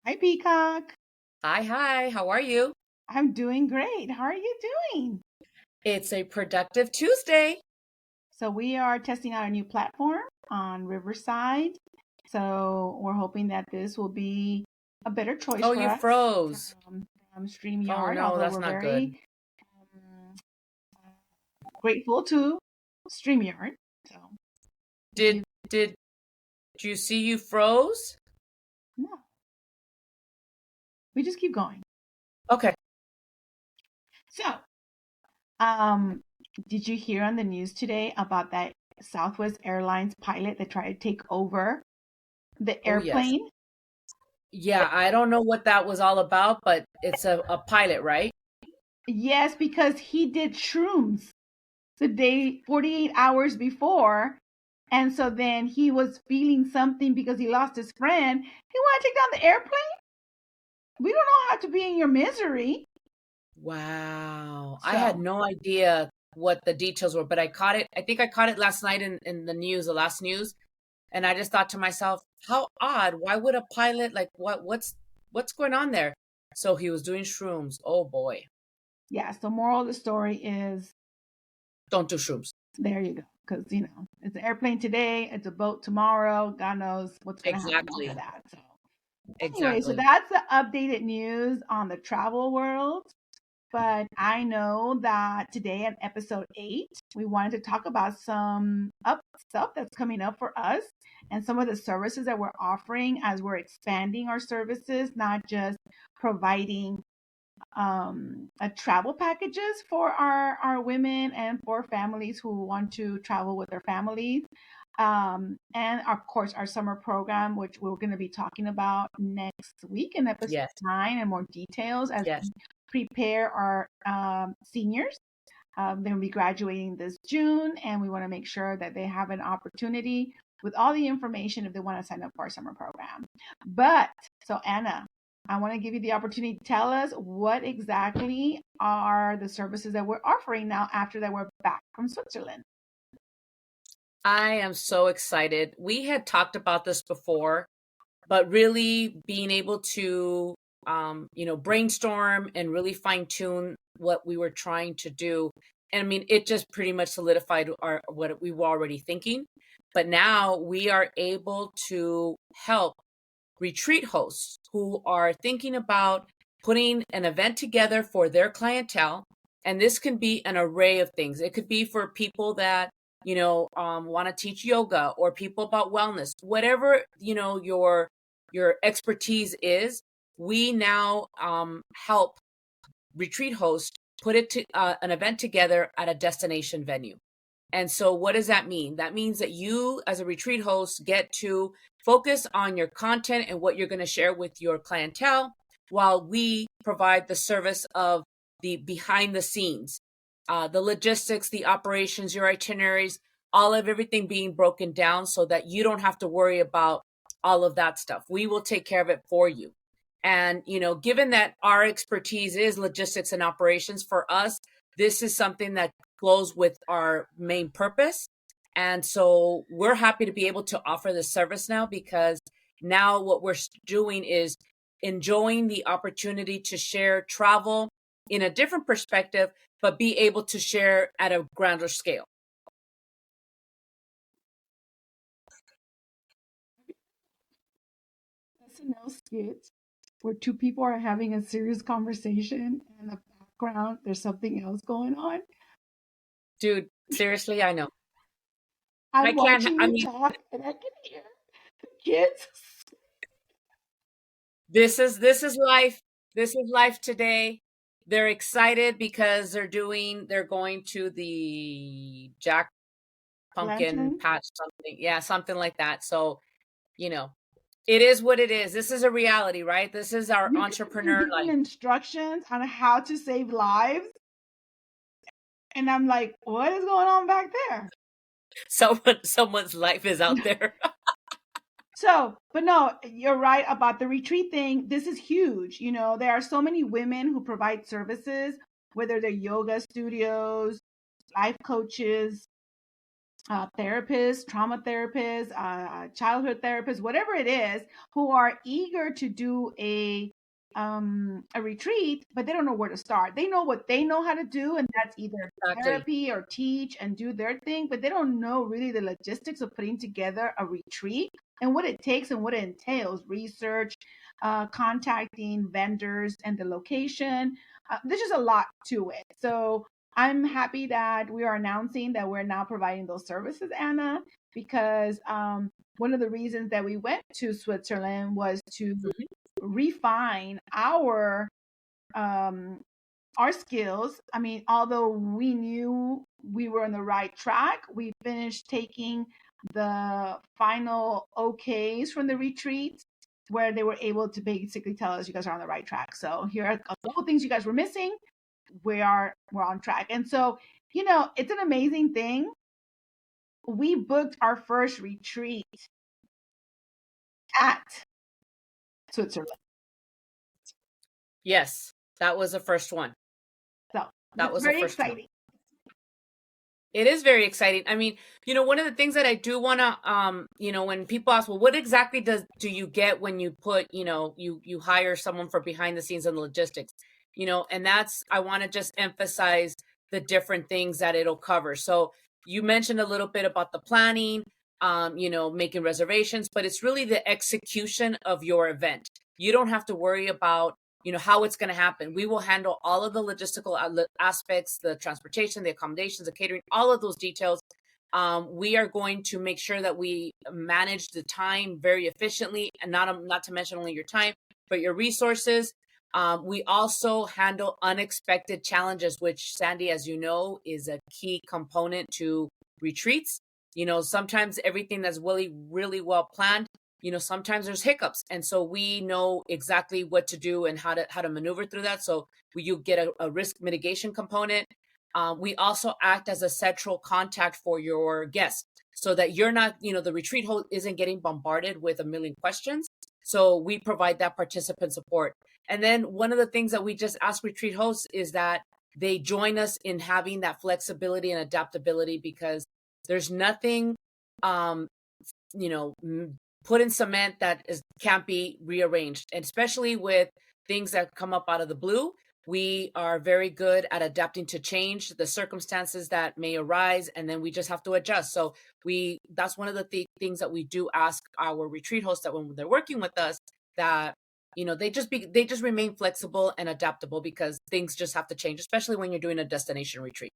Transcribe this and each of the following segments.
Hi, Peacock. Hi, how are you? I'm doing great. How are you doing? It's a productive Tuesday. So, we are testing out a new platform on Riverside. So, we're hoping that this will be a better choice Oh, for you us froze. from Oh StreamYard, no, although that's we're not good. very um, grateful to StreamYard. So, if Did you did you see you froze? no, we just keep going. Okay. So, um, did you hear on the news today about that Southwest Airlines pilot that tried to take over the Oh yes. airplane? Yeah, I don't know what that was all about, but it's a pilot, right? Yes, because he did shrooms the day 48 hours before. And so then he was feeling something because he lost his friend. He want to take down the airplane? We don't know how to be in your misery. Wow. I had So, no idea what the details were, but I caught it. I think I caught it last night in the news, the last news, and I just thought to myself, how odd. Why would a pilot like what's going on there? So he was doing shrooms. Oh boy. yeah, so moral of the story is Don't do shrooms. there you go. Because, it's an airplane today, it's a boat tomorrow. God knows what's going to happen after Exactly. that. So, anyway, so Exactly. that's the updated news on the travel world. But I know that today at episode 8, we wanted to talk about some up stuff that's coming up for us and some of the services that we're offering as we're expanding our services, not just providing travel packages for our women and for families who want to travel with their families. And of course, our summer program, which we're going to be talking about next week in episode Yes. 9 and more details as Yes. we prepare our seniors. They'll be graduating this June, and we want to make sure that they have an opportunity with all the information if they want to sign up for our summer program. But so, Anna, I want to give you the opportunity to tell us what exactly are the services that we're offering now after that we're back from Switzerland. I am so excited. We had talked about this before, but really being able to brainstorm and really fine tune what we were trying to do. And I mean, it just pretty much solidified our what we were already thinking. But now we are able to help retreat hosts who are thinking about putting an event together for their clientele. And this can be an array of things. It could be for people that, want to teach yoga or people about wellness, whatever, your expertise is. We now help retreat hosts put an event together at a destination venue. And so, what does that mean? That means that you, as a retreat host, get to focus on your content and what you're going to share with your clientele, while we provide the service of the behind the scenes, the logistics, the operations, your itineraries, all of everything being broken down so that you don't have to worry about all of that stuff. We will take care of it for you. And, given that our expertise is logistics and operations, for us, this is something that flows with our main purpose. And so we're happy to be able to offer this service now, because now what we're doing is enjoying the opportunity to share travel in a different perspective, but be able to share at a grander scale. SNL skit where two people are having a serious conversation and in the background there's something else going on. Dude, seriously, I know. I I'm can't, watching I you mean, talk and I can hear the kids. this is life. This is life today. They're excited because they're going to the Jack pumpkin Lantern. patch something. Yeah, something like that. So, you know, it is what it is. This is a reality, right? This is our You're entrepreneur giving life. instructions on how to save lives, and I'm like, what is going on back there? Someone's life is out there. So, but no, you're right about the retreat thing. This is huge. There are so many women who provide services, whether they're yoga studios, life coaches, therapists, trauma therapists, childhood therapists, whatever it is, who are eager to do a retreat, but they don't know where to start. They know what they know how to do, and that's either Exactly. therapy or teach and do their thing, but they don't know really the logistics of putting together a retreat and what it takes and what it entails, research, contacting vendors and the location. There's just a lot to it. So I'm happy that we are announcing that we're now providing those services, Anna, because one of the reasons that we went to Switzerland was to Mhm. refine um, our skills. I mean, although we knew we were on the right track, we finished taking the final OKs from the retreats where they were able to basically tell us you guys are on the right track. So here are a couple things you guys were missing. We're on track. And so, it's an amazing thing. We booked our first retreat at Switzerland. Yes, that was the first one. So That that's was the very first one. exciting. It is very exciting. I mean, one of the things that I do want to, when people ask, well, what exactly do you get when you put, you hire someone for behind the scenes and the logistics, and I want to just emphasize the different things that it'll cover. So you mentioned a little bit about the planning, making reservations, but it's really the execution of your event. You don't have to worry about how it's going to happen. We will handle all of the logistical aspects, the transportation, the accommodations, the catering, all of those details. We are going to make sure that we manage the time very efficiently, and not to mention only your time, but your resources. We also handle unexpected challenges, which, Sandy, as you know, is a key component to retreats. Sometimes everything that's really, really well planned, sometimes there's hiccups. And so we know exactly what to do and how to maneuver through that. So you get a risk mitigation component. We also act as a central contact for your guests so that you're not, the retreat host isn't getting bombarded with a million questions. So we provide that participant support. And then one of the things that we just ask retreat hosts is that they join us in having that flexibility and adaptability, because there's nothing, put in cement that can't be rearranged. And especially with things that come up out of the blue, we are very good at adapting to change, the circumstances that may arise, and then we just have to adjust. So that's one of the things that we do ask our retreat hosts, that when they're working with us, that they just remain flexible and adaptable, because things just have to change, especially when you're doing a destination retreat.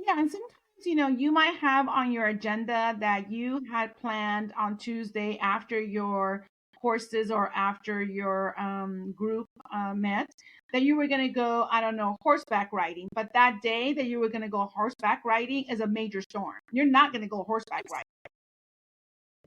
Yeah, and sometimes, you might have on your agenda that you had planned on Tuesday after your courses or after your group met, that you were going to go, I don't know, horseback riding. But that day that you were going to go horseback riding is a major storm. You're not going to go horseback riding.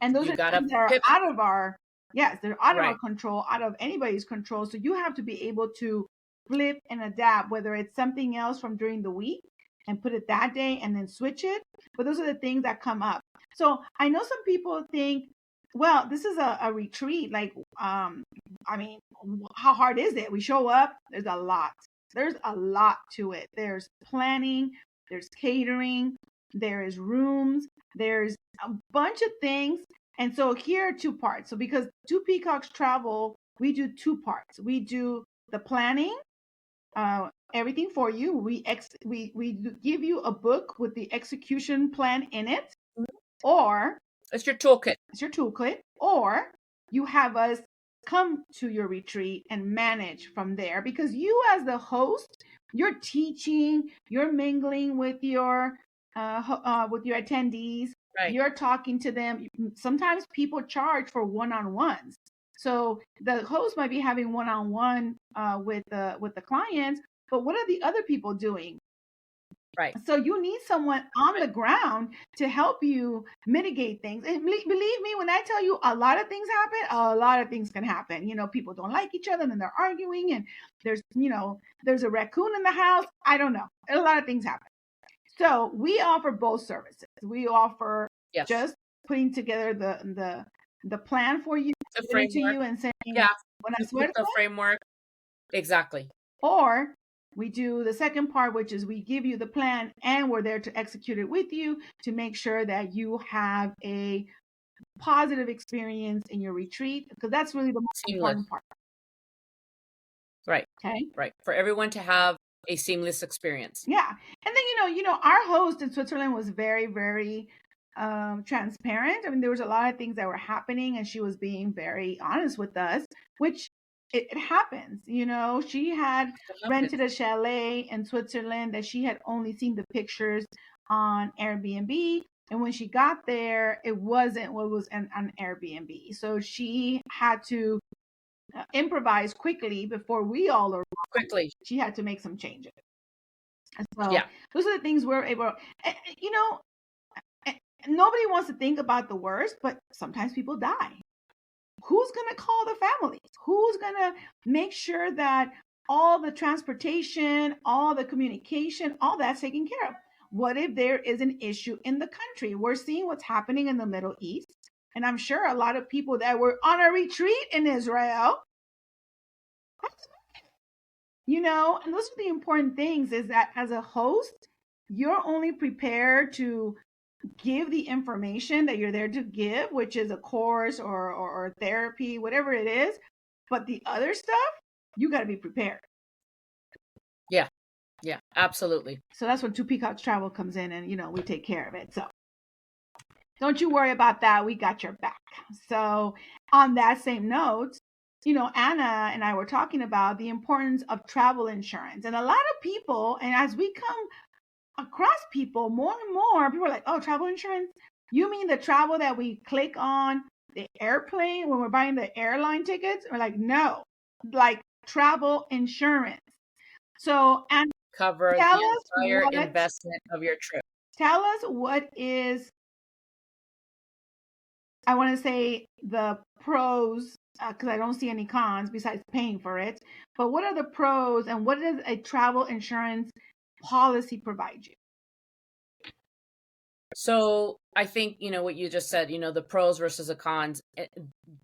And those You are gotta things that are pivot. out of yes, they're out of our Right. control, out of anybody's control. So you have to be able to flip and adapt, whether it's something else from during the week and put it that day and then switch it. But those are the things that come up. So I know some people think, well, this is a retreat. Like, I mean, how hard is it? We show up, there's a lot. There's a lot to it. There's planning, there's catering, there is rooms, there's a bunch of things. And so here are two parts. So because Two Peacocks Travel, we do two parts. We do the planning, everything for you. We give you a book with the execution plan in it, or It's your toolkit. it's your toolkit, or you have us come to your retreat and manage from there, because you as the host, you're teaching, you're mingling with your attendees, Right. you're talking to them. Sometimes people charge for one-on-ones, so the host might be having one-on-one with the clients, but what are the other people doing? Right. So you need someone on the ground to help you mitigate things. And believe me, when I tell you a lot of things happen, a lot of things can happen. People don't like each other and they're arguing, and there's a raccoon in the house. I don't know. A lot of things happen. So we offer both services. We offer Yes. just putting together the plan for you, The giving it to framework. you and saying, Yeah. buena Just suerte, put the framework. Exactly. or We do the second part, which is we give you the plan and we're there to execute it with you to make sure that you have a positive experience in your retreat, because that's really the most Seamless. important part. Right. Okay. Right. For everyone to have a seamless experience. Yeah. And then, our host in Switzerland was very, very transparent. I mean, there was a lot of things that were happening, and she was being very honest with us, which it happens. She had rented a chalet in Switzerland that she had only seen the pictures on Airbnb. And when she got there, it wasn't what was on Airbnb. So she had to improvise quickly before we all arrived. Quickly. She had to make some changes. So those are the things we're able, nobody wants to think about the worst, but sometimes people die. Who's going to call the families? Who's going to make sure that all the transportation, all the communication, all that's taken care of? What if there is an issue in the country? We're seeing what's happening in the Middle East. And I'm sure a lot of people that were on a retreat in Israel, and those are the important things, is that as a host, you're only prepared to give the information that you're there to give, which is a course or therapy, whatever it is. But the other stuff, you got to be prepared. Yeah, absolutely. So that's when Two Peacocks Travel comes in, and, we take care of it. So don't you worry about that. We got your back. So on that same note, Anna and I were talking about the importance of travel insurance. And a lot of people, and as we come across people more and more, people are like, oh, travel insurance? You mean the travel that we click on the airplane when we're buying the airline tickets? We're like, no, like travel insurance. So, and cover the entire investment of your trip. Tell us what is, I want to say, the pros, because I don't see any cons besides paying for it. But what are the pros, and what does a travel insurance policy provide you? So I think, what you just said, the pros versus the cons.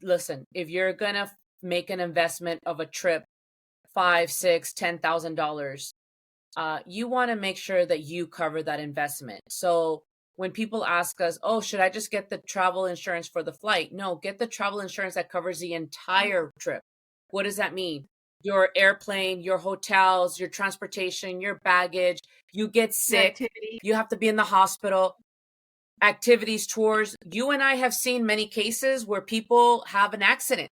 Listen, if you're going to make an investment of a trip, $5,000, $6,000, $10,000, you want to make sure that you cover that investment. So when people ask us, oh, should I just get the travel insurance for the flight? No, get the travel insurance that covers the entire trip. What does that mean? Your airplane, your hotels, your transportation, your baggage, you get sick, you have to be in the hospital, activities, tours. You and I have seen many cases where people have an accident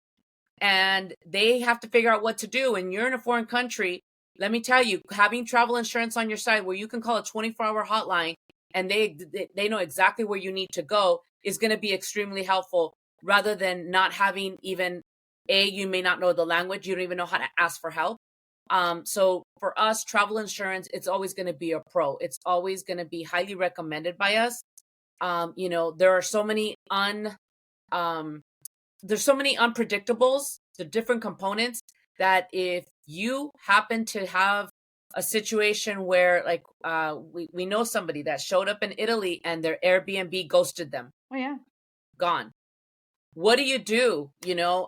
and they have to figure out what to do. And you're in a foreign country. Let me tell you, having travel insurance on your side where you can call a 24-hour hotline and they know exactly where you need to go is going to be extremely helpful, rather than not having even you may not know the language. You don't even know how to ask for help. So for us, travel insurance, it's always going to be a pro. It's always going to be highly recommended by us. There are so many there's so many unpredictables, the different components, that if you happen to have a situation where, like, we know somebody that showed up in Italy and their Airbnb ghosted them. Oh, yeah. Gone. What do?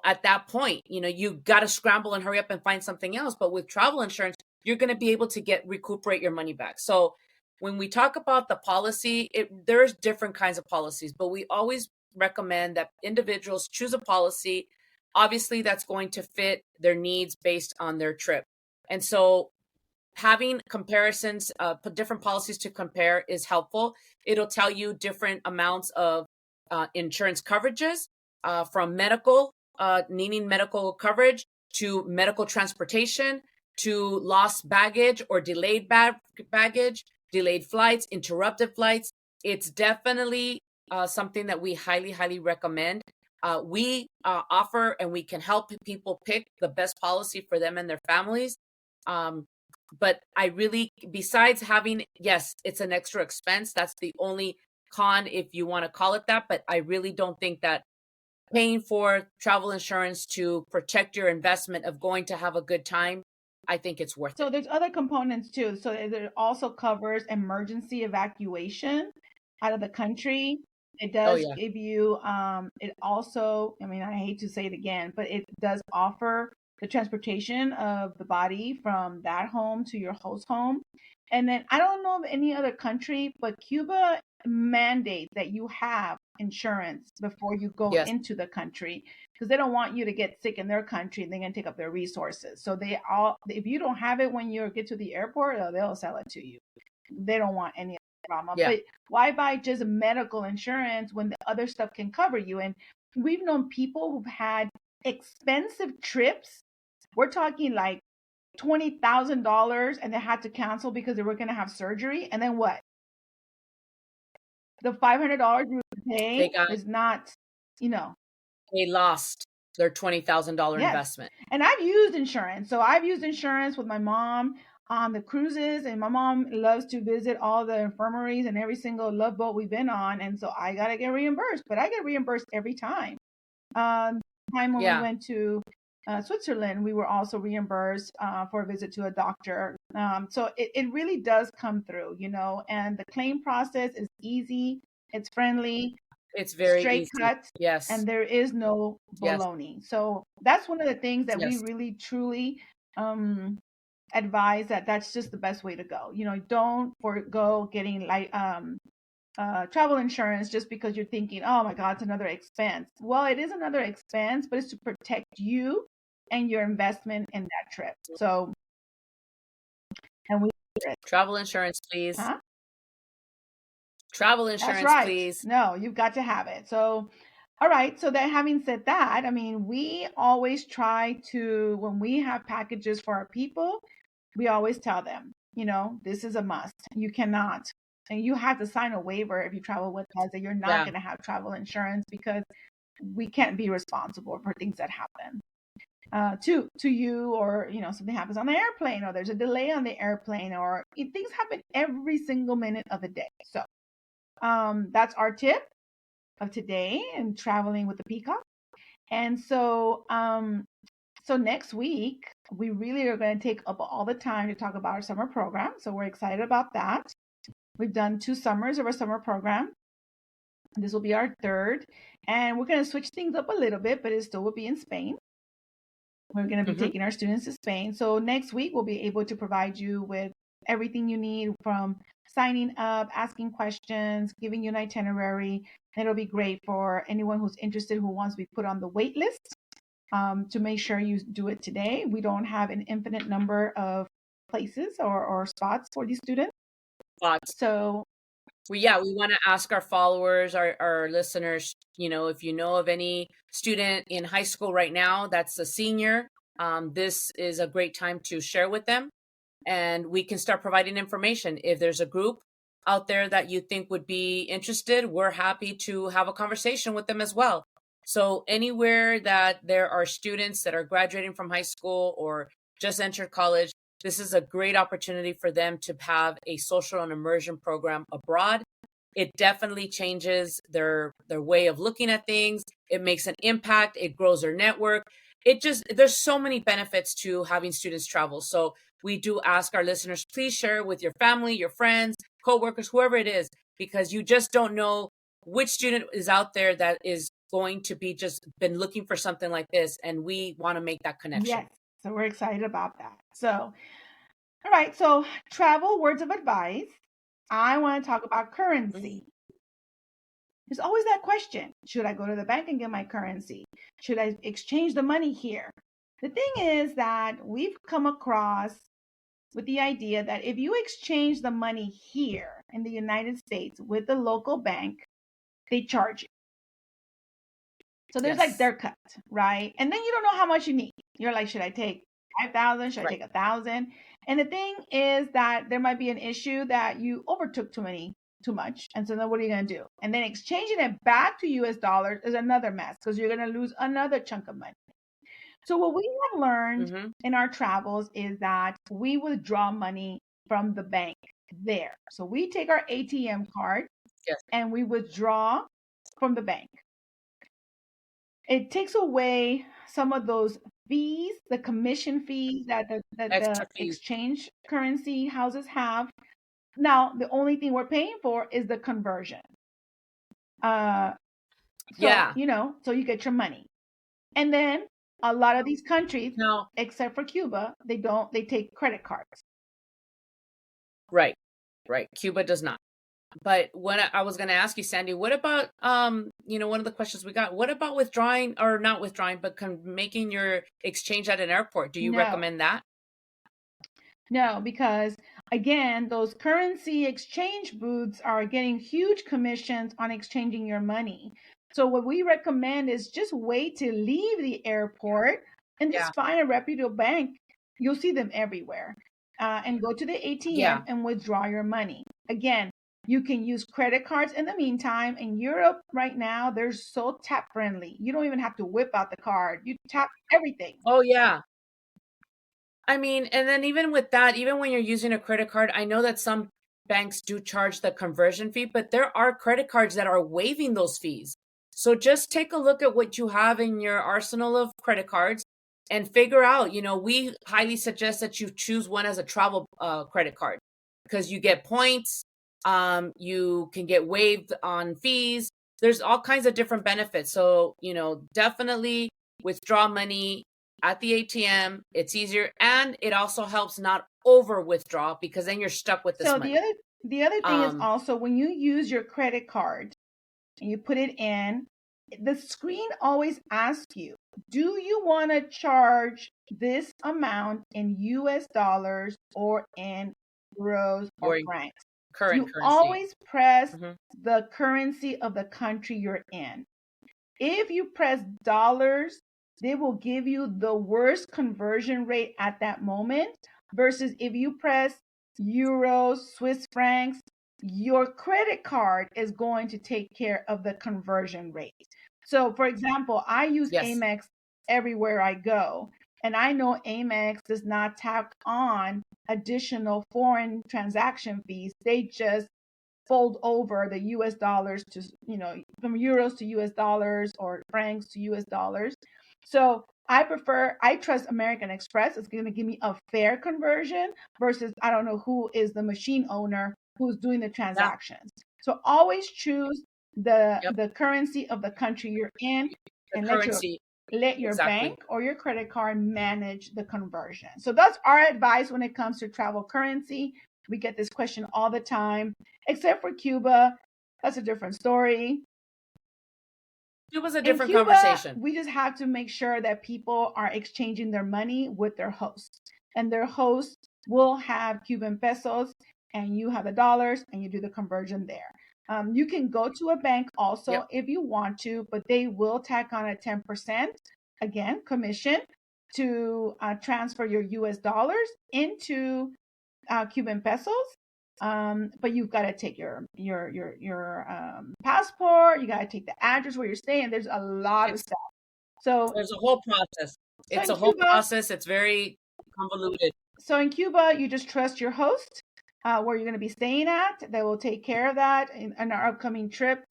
At that point, you got to scramble and hurry up and find something else. But with travel insurance, you're going to be able to recuperate your money back. So when we talk about the policy, there's different kinds of policies, but we always recommend that individuals choose a policy, obviously, that's going to fit their needs based on their trip. And so having comparisons, different policies to compare is helpful. It'll tell you different amounts of insurance coverages, from medical, needing medical coverage, to medical transportation, to lost baggage or delayed baggage, delayed flights, interrupted flights. It's definitely something that we highly, highly recommend. We offer and we can help people pick the best policy for them and their families. But I really, besides having, yes, it's an extra expense. That's the only con, if you want to call it that. But I really don't think that paying for travel insurance to protect your investment of going to have a good time, I think it's worth it. So there's other components too. So it also covers emergency evacuation out of the country. It does give you, it also, I mean, I hate to say it again, but it does offer the transportation of the body from that home to your host home. And then I don't know of any other country, but Cuba mandates that you have insurance before you go Yes. into the country because they don't want you to get sick in their country and they're going to take up their resources. So they all, if you don't have it when you get to the airport, they'll sell it to you. They don't want any drama. Yeah. But why buy just medical insurance when the other stuff can cover you? And we've known people who've had expensive trips. We're talking like $20,000 and they had to cancel because they were going to have surgery. And then what? The $500 you were paying is not, they lost their $20,000 yes. investment. And I've used insurance. So I've used insurance with my mom on the cruises, and my mom loves to visit all the infirmaries and every single love boat we've been on. And so I got to get reimbursed, but I get reimbursed every time. The time when we went to Switzerland, we were also reimbursed for a visit to a doctor. So it really does come through, and the claim process is easy. It's friendly. It's very straight easy. cut. Yes. And there is no baloney. Yes. So that's one of the things that we really, truly advise that's just the best way to go. Don't forego getting like travel insurance just because you're thinking, oh my God, it's another expense. Well, it is another expense, but it's to protect you and your investment in that trip. So, and we travel insurance, please. Huh? Travel insurance, That's right. please. No, you've got to have it. So, all right. So that having said that, I mean, we always try to, when we have packages for our people, we always tell them, this is a must. You cannot, and you have to sign a waiver if you travel with us that you're not going to have travel insurance because we can't be responsible for things that happen to you, or something happens on the airplane, or there's a delay on the airplane, or things happen every single minute of the day. So that's our tip of today and traveling with the peacock. And so so next week we really are going to take up all the time to talk about our summer program. So we're excited about that. We've done 2 summers of our summer program. This will be our 3rd, and we're going to switch things up a little bit, but it still will be in Spain. We're going to be taking our students to Spain. So next week we'll be able to provide you with everything you need, from signing up, asking questions, giving you an itinerary. It'll be great for anyone who's interested, who wants to be put on the wait list, to make sure you do it today. We don't have an infinite number of places or spots for these students. So we want to ask our followers, our listeners, if you know of any student in high school right now that's a senior, this is a great time to share with them, and we can start providing information. If there's a group out there that you think would be interested, we're happy to have a conversation with them as well. So anywhere that there are students that are graduating from high school or just entered college, this is a great opportunity for them to have a social and immersion program abroad. It definitely changes their way of looking at things. It makes an impact. It grows their network. There's so many benefits to having students travel. So we do ask our listeners, please share with your family, your friends, coworkers, whoever it is, because you just don't know which student is out there that is going to be just been looking for something like this, and we want to make that connection. Yes, so we're excited about that. So, all right, so travel words of advice. I want to talk about currency. There's always that question: should I go to the bank and get my currency? Should I exchange the money here? The thing is that we've come across with the idea that if you exchange the money here in the United States with the local bank, they charge you. So there's like their cut, right? And then you don't know how much you need. You're like, should I take 5,000? Should I take 1,000? And the thing is that there might be an issue that you overtook too much. And so then what are you going to do? And then exchanging it back to US dollars is another mess, because you're going to lose another chunk of money. So what we have learned in our travels is that we withdraw money from the bank there. So we take our ATM card and we withdraw from the bank. It takes away some of those fees, the commission fees that the exchange currency houses have. Now, the only thing we're paying for is the conversion. So you get your money. And then A lot of these countries, No, except for Cuba, they take credit cards. right, right. Cuba does not. But what I was going to ask you, Sandy, what about one of the questions we got? What about withdrawing or not withdrawing, but making your exchange at an airport? Do you No, recommend that? no, because again, those currency exchange booths are getting huge commissions on exchanging your money. So what we recommend is just wait to leave the airport and Yeah, just find a reputable bank. You'll see them everywhere. And go to the yeah. ATM and withdraw your money. Again, you can use credit cards in the meantime. In Europe right now, they're so tap friendly. You don't even have to whip out the card. You tap everything. Oh, yeah. I mean, and then even with that, even when you're using a credit card, I know that some banks do charge the conversion fee, but there are credit cards that are waiving those fees. So just take a look at what you have in your arsenal of credit cards and figure out, we highly suggest that you choose one as a travel credit card because you get points, you can get waived on fees. There's all kinds of different benefits. So, definitely withdraw money at the ATM. It's easier, and it also helps not over withdraw because then you're stuck with this So money. the other thing is also when you use your credit card and you put it in, the screen always asks you, do you want to charge this amount in US dollars or in euros or Your francs? current You currency. always press Hmm. the currency of the country you're in. If you press dollars, they will give you the worst conversion rate at that moment versus if you press euros, Swiss francs, your credit card is going to take care of the conversion rate. So, for example, I use Yes. Amex everywhere I go, and I know Amex does not tack on additional foreign transaction fees. They just fold over the US dollars to, from euros to US dollars or francs to US dollars. So I trust American Express. It's going to give me a fair conversion versus I don't know who is the machine owner who's doing the Yeah. transactions. So always choose the Yep. the currency of the country you're in The and currency. let your Exactly. bank or your credit card manage the conversion. So that's our advice when it comes to travel currency. We get this question all the time, except for Cuba. That's a different story. It was a In different Cuba, conversation. we just have to make sure that people are exchanging their money with their hosts, and their host will have Cuban pesos, and you have the dollars, and you do the conversion there. You can go to a bank Yep. also if you want to, but they will tack on a 10% again commission to transfer your US dollars into Cuban pesos. But you've got to take your passport. You got to take the address where you're staying. There's a lot of It's stuff. So There's a whole process. so It's in a whole Cuba, process. It's very convoluted. so in Cuba, you just trust your host where you're going to be staying at. They will take care of that in our upcoming trip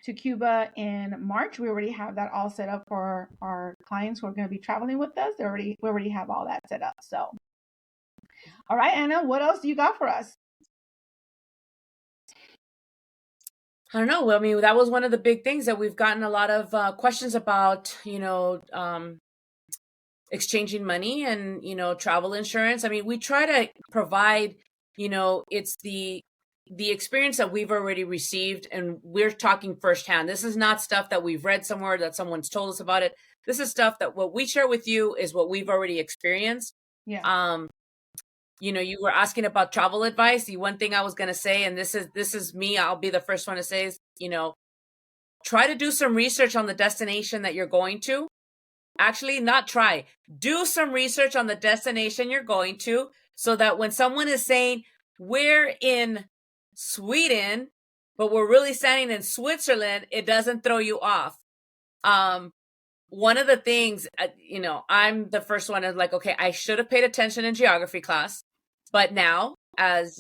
to Cuba in March. We already have that all set up for our clients who are going to be traveling with us. We already have all that set up. So, all right, Anna, what else do you got for us? I don't know. I mean, that was one of the big things that we've gotten a lot of questions about, exchanging money and, travel insurance. I mean, we try to provide, it's the experience that we've already received and we're talking firsthand. This is not stuff that we've read somewhere that someone's told us about it. This is stuff that what we share with you is what we've already experienced. Yeah. You were asking about travel advice. The one thing I was going to say, and this is me, I'll be the first one to say is, try to do some research on the destination that you're going to. Actually, not try. Do some research on the destination you're going to so that when someone is saying, we're in Sweden, but we're really standing in Switzerland, it doesn't throw you off. One of the things, I'm the first one is like, okay, I should have paid attention in geography class. But now, as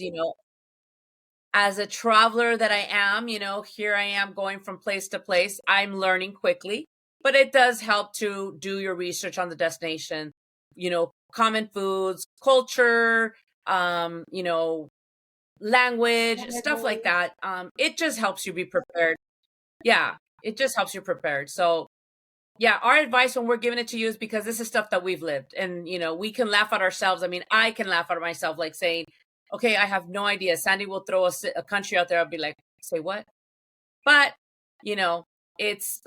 a traveler that I am, here I am going from place to place. I'm learning quickly, but it does help to do your research on the destination, common foods, culture, language, stuff like that. It just helps you be prepared. Yeah, it just helps you prepared. So yeah, our advice when we're giving it to you is because this is stuff that we've lived, and we can laugh at ourselves. I mean, I can laugh at myself, like saying, okay, I have no idea. Sandy will throw a country out there. I'll be like, say what? But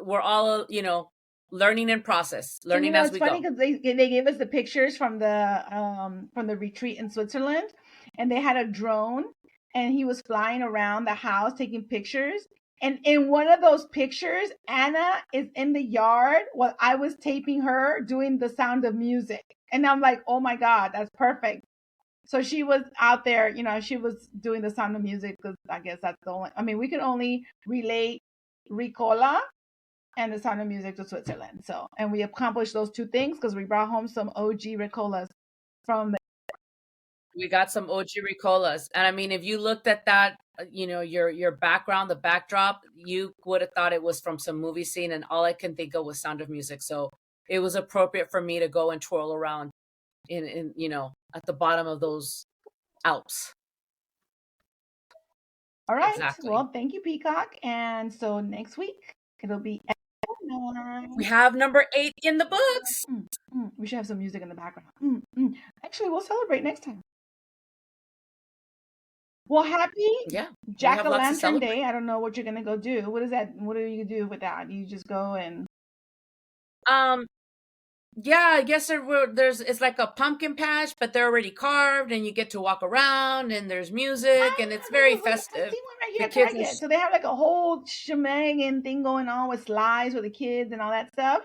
we're all learning in process, And learning as it's we funny go. because they gave us the pictures from the retreat in Switzerland, and they had a drone, and he was flying around the house taking pictures. And in one of those pictures, Anna is in the yard while I was taping her doing the Sound of Music. And I'm like, oh my God, that's perfect. So she was out there, she was doing the Sound of Music because I guess that's the only, I mean, we can only relate Ricola and the Sound of Music to Switzerland. So, and we accomplished those two things because we brought home some OG Ricolas from the. We got some OG Ricolas. And I mean, if you looked at that, your background, the backdrop, you would have thought it was from some movie scene. And all I can think of was Sound of Music. So it was appropriate for me to go and twirl around in at the bottom of those Alps. All right. Exactly. Well, thank you, Peacock. And so next week it'll be. We have number 8 in the books. We should have some music in the background. Actually, we'll celebrate next time. Well, happy Jack-o'-lantern Day. I don't know what you're gonna go do. What is that? What do you do with that? You just go and. Yeah, I guess it's like a pumpkin patch, but they're already carved, and you get to walk around, and there's music, and it's very festive. I see one right here at Target. So they have like a whole shenanigan thing going on with slides with the kids and all that stuff.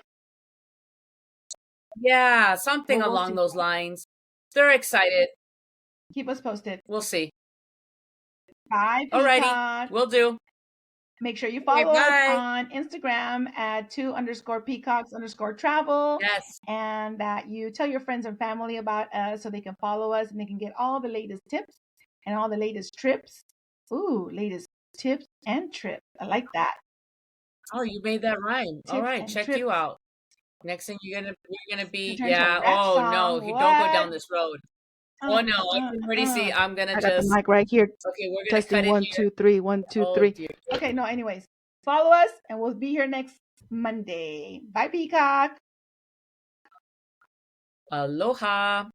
Yeah, something along those lines. They're excited. Keep us posted. We'll see. Bye, Peacock. Alrighty, will do. Make sure you follow us on Instagram at 2_peacocks_travel. Yes. And that you tell your friends and family about us so they can follow us and they can get all the latest tips and all the latest trips. Ooh, latest tips and trips. I like that. Oh, you made that rhyme. All right, check you out. Next thing you're gonna be Oh no, don't go down this road. Oh no, I can already see. I'm gonna got the mic right here. Okay, we're gonna testing 1 2 3 1 2 3. Okay, no. Anyways, follow us, and we'll be here next Monday. Bye, Peacock. Aloha.